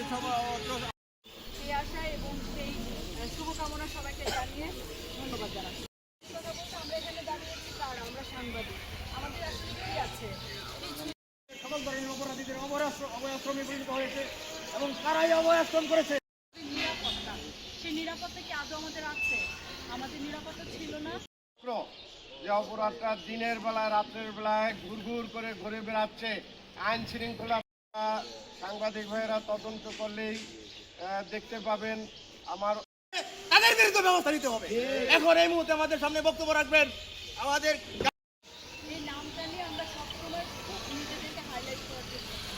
সেই আশা এবং সেই শুভকামনা সবাইকে জানিয়ে ধন্যবাদ জানাচ্ছি। আমরা এখানে দাঁড়িয়েছি কার আমরা সাংবাদিক, আমাদের আসলে কি আছে সকল ধরনের অপরাধীদের অভয়াশ্রমে পরিণত হয়েছে এবং কারাই অভয়াশ্রম করেছে। নিরাপত্তা, সেই নিরাপত্তা কি আদৌ আমাদের আছে? আমাদের নিরাপত্তা ছিল না। যে অপরাধটা দিনের বেলায় রাত্রের বেলায় ঘুরঘুর করে ঘুরে বেড়াচ্ছে, আইন শৃঙ্খলা সাংবাদিক ভাইয়েরা তদন্ত করলেই দেখতে পাবেন। তাদের বিরুদ্ধে ব্যবস্থা নিতে হবে। এখন এই মুহূর্তে আমাদের সামনে বক্তব্য রাখবেন আমাদের এই নামটা নিয়ে আমরা সবসময় খুব নিজেদেরকে হাইলাইট করার চেষ্টা করি।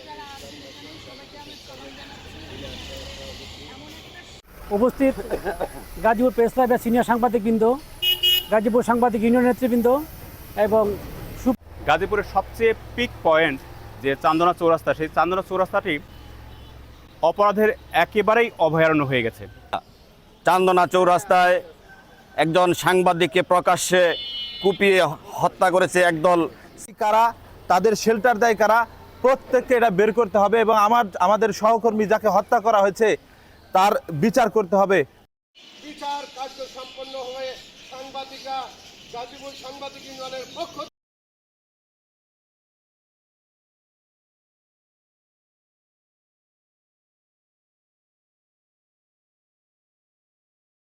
যারা আছেন এখানে সবাইকে আমি সালাম জানাচ্ছি। এমন একটা উপস্থিত গাজীপুর প্রেস ক্লাবের সিনিয়র সাংবাদিকবৃন্দ, গাজীপুর সাংবাদিক ইউনিয়ন নেতৃবৃন্দ এবং গাজীপুরের সবচেয়ে পিক পয়েন্ট যে চান্দনা চৌরাস্তা, সেই চান্দনা চৌরাস্তাটি অপরাধের একেবারেই অভয়ারণ্য হয়ে গেছে। চান্দনা চৌরাস্তায় একজন সাংবাদিককে প্রকাশ্যে কুপিয়ে হত্যা করেছে একদল। কারা তাদের শেল্টার দেয় কারা, প্রত্যেককে এটা বের করতে হবে এবং আমাদের সহকর্মী যাকে হত্যা করা হয়েছে তার বিচার করতে হবে। বিচার কার্য সম্পন্ন হয়ে সাংবাদিকরা গাজীপুর সাংবাদিক ইউনিয়নের পক্ষ